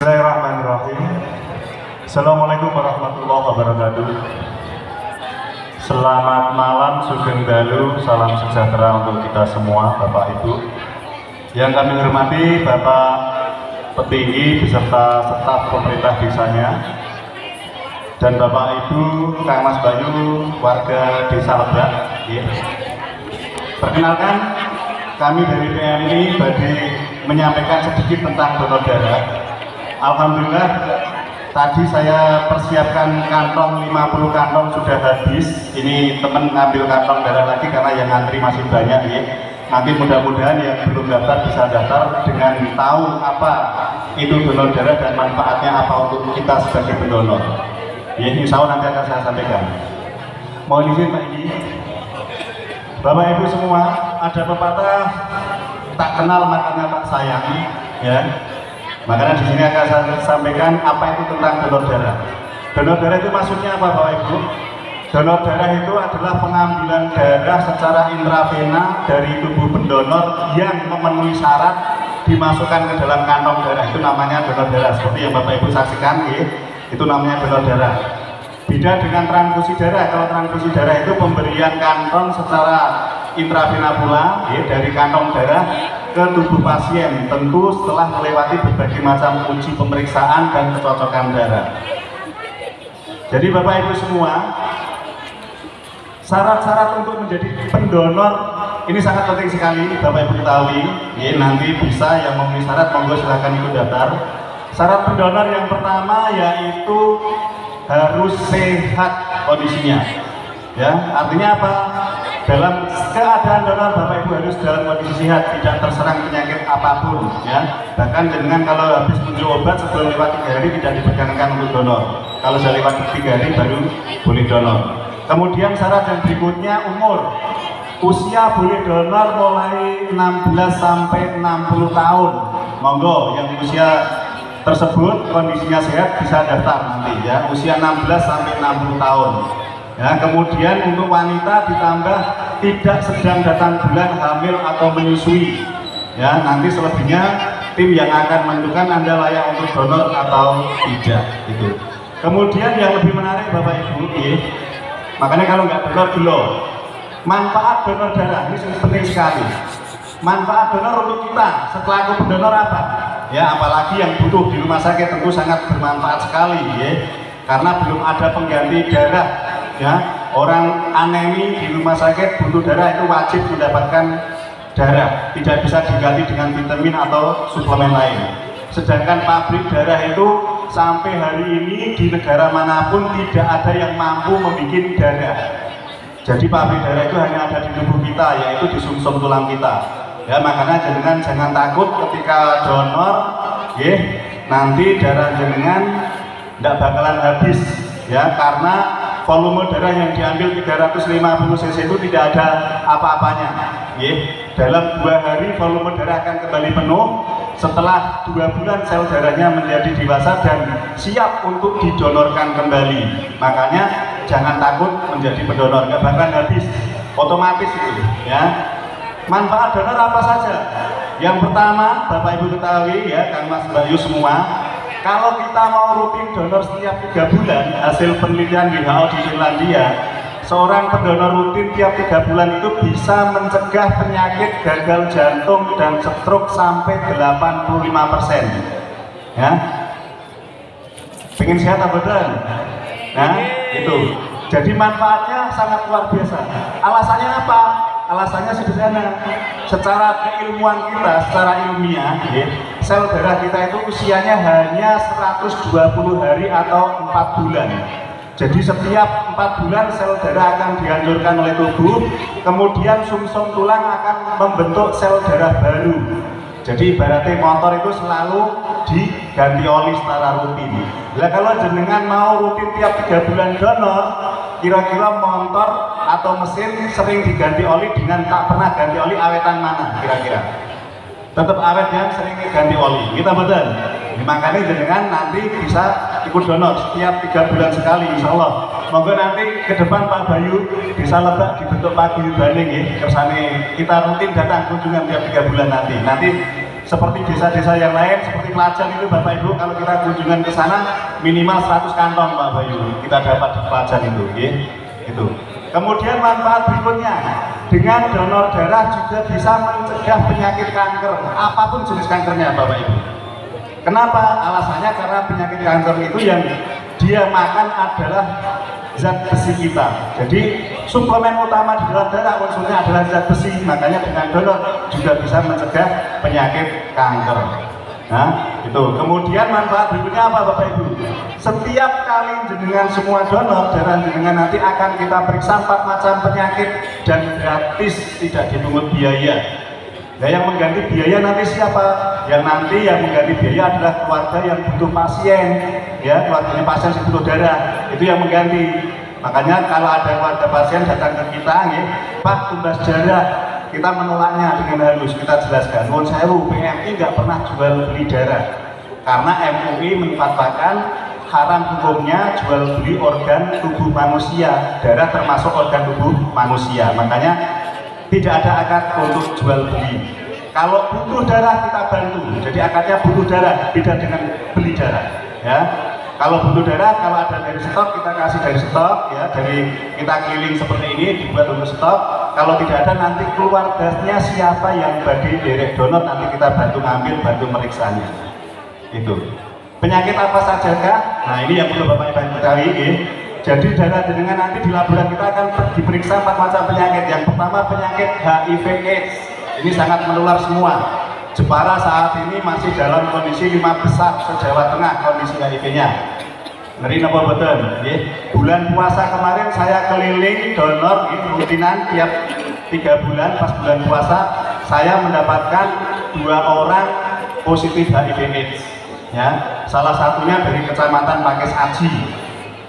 Bismillahirrahmanirrahim. Assalamualaikum warahmatullahi wabarakatuh. Selamat malam, sugeng dalu, salam sejahtera untuk kita semua, Bapak Ibu. Yang kami hormati Bapak petinggi beserta staf pemerintah desanya, dan Bapak Ibu Kang Mas Bayu, warga Desa Lebak. Perkenalkan, kami dari PMI badai menyampaikan sedikit tentang donor darah. Alhamdulillah, tadi saya persiapkan kantong 50 kantong sudah habis. Ini teman ngambil kantong darah lagi karena yang antri masih banyak ya. Nanti mudah-mudahan yang belum daftar bisa daftar dengan tahu apa itu donor darah dan manfaatnya apa untuk kita sebagai pendonor. Ya, insya Allah nanti akan saya sampaikan. Mohon izin Pak Igi. Bapak Ibu semua, ada pepatah tak kenal makanya tak sayang, ya. Makanya di sini akan saya sampaikan apa itu tentang donor darah. Donor darah itu maksudnya apa Bapak Ibu? Donor darah itu adalah pengambilan darah secara intravena dari tubuh pendonor yang memenuhi syarat dimasukkan ke dalam kantong darah. Itu namanya donor darah. Seperti yang Bapak Ibu saksikan, ya, itu namanya donor darah. Beda dengan transfusi darah. Kalau transfusi darah itu pemberian kantong secara intravena pula, ya, dari kantong darah ke tubuh pasien, tentu setelah melewati berbagai macam uji pemeriksaan dan kecocokan darah. Jadi Bapak Ibu semua, syarat-syarat untuk menjadi pendonor ini sangat penting sekali Bapak Ibu ketahui. Ya, nanti bisa yang memenuhi syarat, monggo silahkan ikut daftar. Syarat pendonor yang pertama yaitu harus sehat kondisinya. Ya, artinya apa? Dalam keadaan donor Bapak Ibu harus dalam kondisi sehat, tidak terserang penyakit apapun, ya. Bahkan dengan kalau habis minum obat sebelum lewat 3 hari tidak diperkenankan untuk donor. Kalau sudah lewat 3 hari baru boleh donor. Kemudian syarat yang berikutnya umur. Usia boleh donor mulai 16 sampai 60 tahun. Monggo yang usia tersebut kondisinya sehat bisa daftar nanti, ya. Usia 16 sampai 60 tahun. Ya, kemudian untuk wanita ditambah tidak sedang datang bulan, hamil atau menyusui. Ya, nanti selebihnya tim yang akan menentukan Anda layak untuk donor atau tidak. Gitu. Kemudian yang lebih menarik Bapak Ibu, makanya kalau nggak donor belum. Manfaat donor darah ini penting sekali. Manfaat donor untuk kita setelah aku pendonor apa? Ya, apalagi yang butuh di rumah sakit tentu sangat bermanfaat sekali, ya. Karena belum ada pengganti darah. Ya, orang anemi di rumah sakit butuh darah itu wajib mendapatkan darah, tidak bisa diganti dengan vitamin atau suplemen lain. Sedangkan pabrik darah itu sampai hari ini di negara manapun tidak ada yang mampu membuat darah. Jadi pabrik darah itu hanya ada di tubuh kita, yaitu di sumsum tulang kita. Ya, makanya jangan takut ketika donor, ya, nanti darah jenengan tidak bakalan habis, ya, karena volume darah yang diambil 350 cc itu tidak ada apa-apanya. Dalam 2 hari volume darah akan kembali penuh. Setelah 2 bulan sel darahnya menjadi dewasa dan siap untuk didonorkan kembali. Makanya jangan takut menjadi pendonor, nggak bakalan habis, otomatis itu, ya. Manfaat donor apa saja? Yang pertama Bapak Ibu ketahui, ya, Kang Mas Bayu semua, kalau kita mau rutin donor setiap 3 bulan, hasil penelitian WHO di Finlandia, seorang pendonor rutin tiap 3 bulan itu bisa mencegah penyakit gagal jantung dan stroke sampai 85%. Ya, pengen sehat apa betul? Nah, itu. Jadi manfaatnya sangat luar biasa. Alasannya apa? Alasannya sederhana. Secara keilmuan kita, secara ilmiah, ya, sel darah kita itu usianya hanya 120 hari atau 4 bulan. Jadi setiap 4 bulan sel darah akan dihancurkan oleh tubuh, kemudian sumsum tulang akan membentuk sel darah baru. Jadi ibaratnya motor itu selalu diganti oli secara rutin. Nah, kalau jenengan mau rutin tiap 3 bulan donor, kira-kira motor atau mesin sering diganti oli dengan tak pernah ganti oli awetan mana kira-kira? Tetap awet yang sering ganti oli. Kita betul. Makanya jenengan nanti bisa ikut donor setiap 3 bulan sekali, insya Allah. Monggo nanti ke depan Pak Bayu bisa Lebak dibentuk paguyuban ya. Kersane kita rutin datang kunjungan tiap 3 bulan nanti. seperti desa-desa yang lain, seperti Pelajan itu Bapak Ibu, kalau kita kunjungan ke sana minimal 100 kantong Bapak Ibu kita dapat di Pelajan itu, itu. Kemudian manfaat berikutnya, dengan donor darah juga bisa mencegah penyakit kanker, apapun jenis kankernya Bapak Ibu. Kenapa? Alasannya karena penyakit kanker itu yang dia makan adalah zat besi kita. Jadi suplemen utama di dalam darah unsurnya adalah zat besi, makanya dengan donor juga bisa mencegah penyakit kanker. Nah, itu. Kemudian manfaat berikutnya apa Bapak Ibu? Setiap kali jenengan semua donor darah jenengan nanti akan kita periksa 4 macam penyakit dan gratis, tidak dipungut biaya. Nah, yang mengganti biaya nanti siapa? Yang nanti yang mengganti biaya adalah keluarga yang butuh pasien, ya, keluarganya pasien yang butuh darah, itu yang mengganti. Makanya kalau ada keluarga pasien datang ke kita, ya, Pak tumbas darah, kita menolaknya dengan halus, kita jelaskan, mohon sewu, PMI nggak pernah jual beli darah, karena MUI menfatwakan haram hukumnya jual beli organ tubuh manusia, darah termasuk organ tubuh manusia, makanya tidak ada akad untuk jual beli. Kalau butuh darah kita bantu, jadi akadnya butuh darah, beda dengan beli darah, ya. Kalau butuh darah, kalau ada dari stok kita kasih dari stok, ya, dari kita keliling seperti ini dibuat untuk stok. Kalau tidak ada nanti keluarganya siapa yang bagi derek donor nanti kita bantu ngambil, bantu meriksanya. Itu. Penyakit apa saja kah? Nah ini yang perlu Bapak Ibu ketahui. Jadi darah jenengan nanti di laboratorium kita akan diperiksa 4 macam penyakit. Yang pertama penyakit HIV/AIDS. Ini sangat menular semua. Jepara saat ini masih dalam kondisi 5 besar se-Jawa Tengah kondisi HIV-nya. Ngeri napa betul? Bulan puasa kemarin saya keliling donor rutinan tiap 3 bulan pas bulan puasa saya mendapatkan 2 orang positif HIV/AIDS. Ya, salah satunya dari Kecamatan Pakis Aji.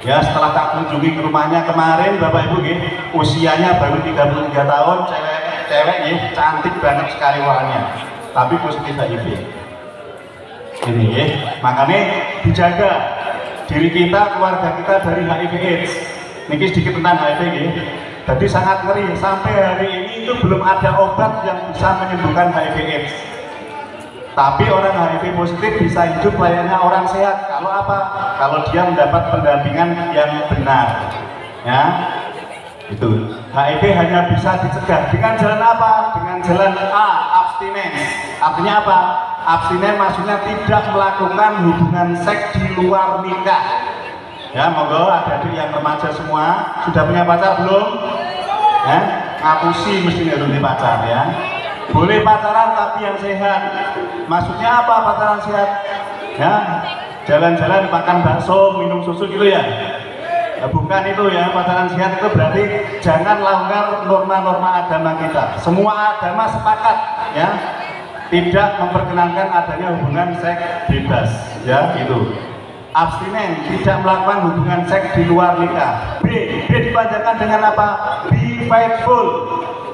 Ya, setelah tak kunjungi ke rumahnya kemarin Bapak Ibu, usianya baru 33 tahun, cewek cantik banget sekali warnanya, tapi positif HIV. Ini ya, makanya dijaga diri kita, keluarga kita dari HIV/AIDS. Niki sedikit tentang HIV ya. Jadi sangat ngeri, sampai hari ini itu belum ada obat yang bisa menyembuhkan HIV/AIDS. Tapi orang HIV positif bisa hidup layaknya orang sehat. Kalau apa? Kalau dia mendapat pendampingan yang benar. Ya, itu. HIV hanya bisa dicegah dengan jalan apa? Dengan jalan A, abstinens. Artinya apa? Abstinen maksudnya tidak melakukan hubungan seks di luar nikah. Ya, monggo adik-adik yang remaja semua sudah punya pacar belum? Ya, ngapusi mestinya dulu pacar ya. Boleh pacaran tapi yang sehat. Maksudnya apa pacaran sehat? Ya, jalan-jalan makan bakso, minum susu gitu ya. Nah, bukan itu ya, pacaran sehat itu berarti jangan langgar norma-norma agama kita. Semua agama sepakat ya, tidak memperkenankan adanya hubungan seks bebas ya, itu. Abstinen, tidak melakukan hubungan seks di luar nikah. B dipanjangkan dengan apa? Be faithful.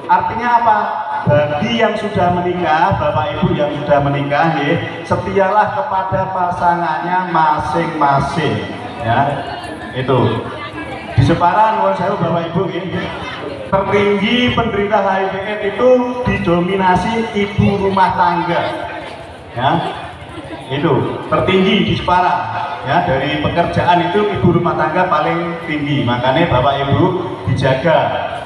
Artinya apa? Bagi yang sudah menikah, Bapak Ibu yang sudah menikah, setialah kepada pasangannya masing-masing. Ya, itu. Di Jepara, menurut saya Bapak Ibu, tertinggi penderita HIV/AIDS itu didominasi ibu rumah tangga. Ya, itu tertinggi di Jepara. Ya, dari pekerjaan itu ibu rumah tangga paling tinggi. Makanya Bapak Ibu dijaga,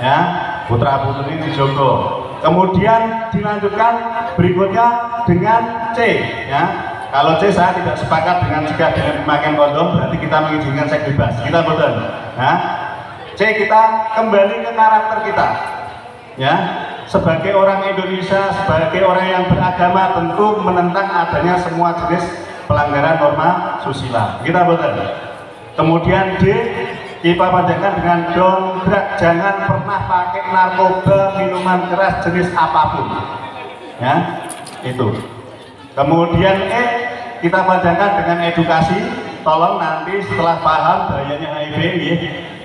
ya, putra putri dijogo. Kemudian dilanjutkan berikutnya dengan C, ya. Kalau C saya tidak sepakat dengan cegah dengan pemakaian kondom, berarti kita mengizinkan seks bebas. Kita betul. Nah, C kita kembali ke karakter kita. Ya, sebagai orang Indonesia, sebagai orang yang beragama tentu menentang adanya semua jenis pelanggaran norma susila. Kita betul. Kemudian D kita panjangkan dengan don't drug, jangan pernah pakai narkoba, minuman keras jenis apapun. Ya, itu. Kemudian E kita panjangkan dengan edukasi. Tolong nanti setelah paham bahayanya HIV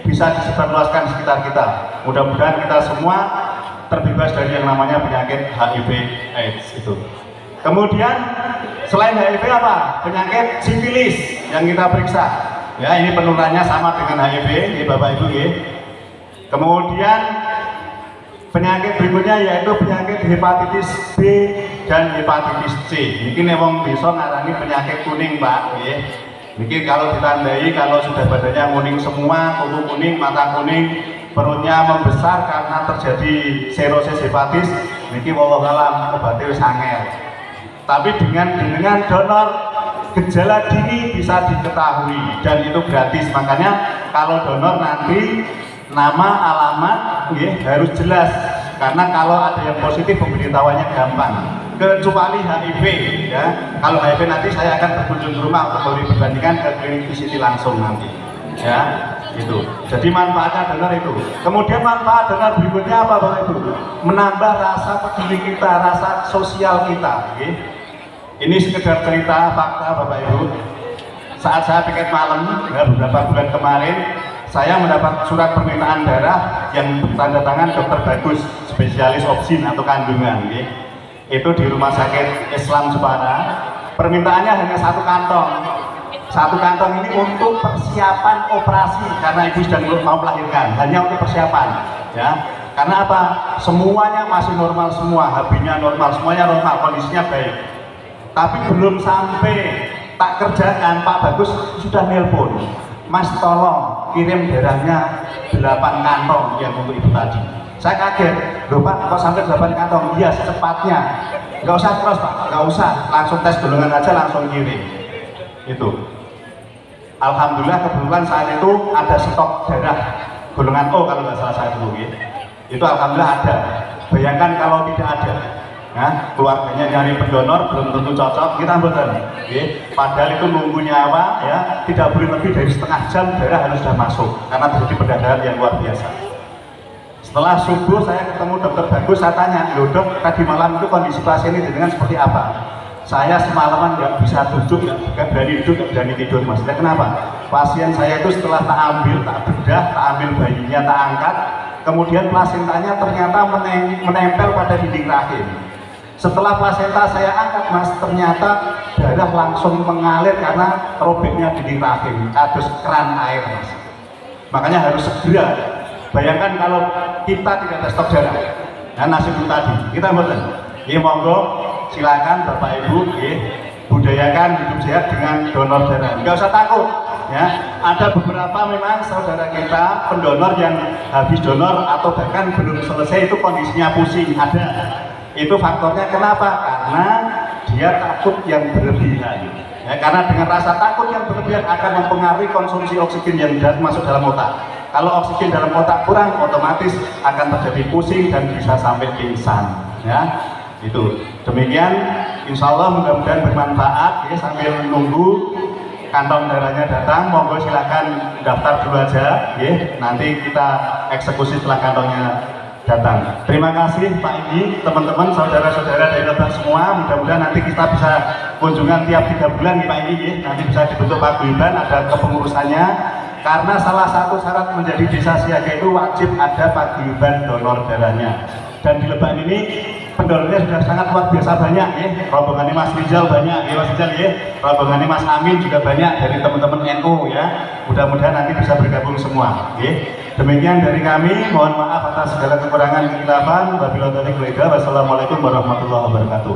bisa disebarluaskan di sekitar kita. Mudah-mudahan kita semua terbebas dari yang namanya penyakit HIV/AIDS itu. Kemudian selain HIV apa? Penyakit sifilis yang kita periksa. Ya, ini penularannya sama dengan HIV, ya Bapak Ibu ya. Kemudian Penyakit berikutnya yaitu penyakit hepatitis B dan hepatitis C. Ini wong desa ngarani penyakit kuning, Pak. Ini kalau ditandai kalau sudah badannya kuning semua, kuku kuning, mata kuning, perutnya membesar karena terjadi serosis hepatis, ini wallahualam obatnya wis angel. Tapi dengan donor gejala dini bisa diketahui dan itu gratis. Makanya kalau donor nanti nama, alamat harus jelas, karena kalau ada yang positif pemberitahuannya gampang, kecuali HIV ya. Kalau HIV nanti saya akan berkunjung ke rumah untuk perbandingan ke klinik VCT langsung nanti ya, itu. Jadi manfaatnya donor itu. Kemudian manfaat donor berikutnya apa Bapak Ibu? Menambah rasa peduli kita, rasa sosial kita. Ini sekedar cerita fakta Bapak Ibu. Saat saya piket malam ya, beberapa bulan kemarin, saya mendapat surat permintaan darah yang bertanda tangan Dr. Bagus, spesialis obstin atau kandungan. Itu di Rumah Sakit Islam Jepara. Permintaannya hanya satu kantong. Satu kantong ini untuk persiapan operasi karena ibu sedang mau melahirkan, hanya untuk persiapan. Ya, karena apa? Semuanya masih normal semua, HB-nya normal, semuanya normal, kondisinya baik. Tapi belum sampai tak kerjakan, Pak Bagus sudah nelpon. Mas tolong kirim darahnya 8 kantong yang untuk ibu tadi. Saya kaget, loh Pak kok sampai 8 kantong? Iya secepatnya. Nggak usah terus Pak, nggak usah, langsung tes golongan aja langsung kirim. Itu. Alhamdulillah kebetulan saat itu ada stok darah golongan O kalau nggak salah saya dulu. Itu alhamdulillah ada. Bayangkan kalau tidak ada. Nah, keluarganya nyari pendonor belum tentu cocok, kita ambilkan. Padahal itu nunggu nyawa ya, tidak boleh lebih dari setengah jam darah harus sudah masuk karena terjadi pendarahan yang luar biasa. Setelah subuh saya ketemu Dokter Bagus, saya tanya, loh dok, tadi malam itu kondisi pasien ini dengan seperti apa? Saya semalaman nggak bisa duduk, nggak berani duduk, nggak berani tidur. Maksudnya kenapa? Pasien saya itu setelah tak ambil, tak bedah, tak ambil bayinya, tak angkat, kemudian plasentanya ternyata menempel pada dinding rahim. Setelah plasenta saya angkat Mas, ternyata darah langsung mengalir karena robeknya dinding rahim, kados keran air Mas. Makanya harus segera. Bayangkan kalau kita tidak ada stok darah, nah nasib itu tadi. Kita mboten. Monggo silakan Bapak Ibu, budayakan hidup sehat dengan donor darah. Nggak usah takut. Ya, ada beberapa memang saudara kita pendonor yang habis donor atau bahkan belum selesai itu kondisinya pusing, ada. Itu faktornya kenapa? Karena dia takut yang berlebihan. Ya, karena dengan rasa takut yang berlebihan akan mempengaruhi konsumsi oksigen yang masuk dalam otak. Kalau oksigen dalam otak kurang, otomatis akan terjadi pusing dan bisa sampai pingsan. Ya, itu. Demikian, insya Allah mudah-mudahan bermanfaat. Ya, sambil menunggu kantong darahnya datang, monggo silakan daftar dulu aja. Ya, nanti kita eksekusi setelah kantongnya datang. Terima kasih Pak Igi, teman-teman, saudara-saudara dari Lebak semua. Mudah-mudahan nanti kita bisa kunjungan tiap 3 bulan Pak Igi. Nanti bisa dibentuk paguyuban, ada kepengurusannya. Karena salah satu syarat menjadi desa siaga itu wajib ada paguyuban donor darahnya. Dan di Lebak ini pendonornya sudah sangat luar biasa banyak. Rombongannya Mas Rizal banyak, Mas Rizal rombongannya Mas Amin juga banyak dari teman-teman NU ya. Mudah-mudahan nanti bisa bergabung semua. Demikian dari kami, mohon maaf atas segala kekurangan kehilafan. Wabillahi taufiq wal hidayah. Wassalamualaikum warahmatullahi wabarakatuh.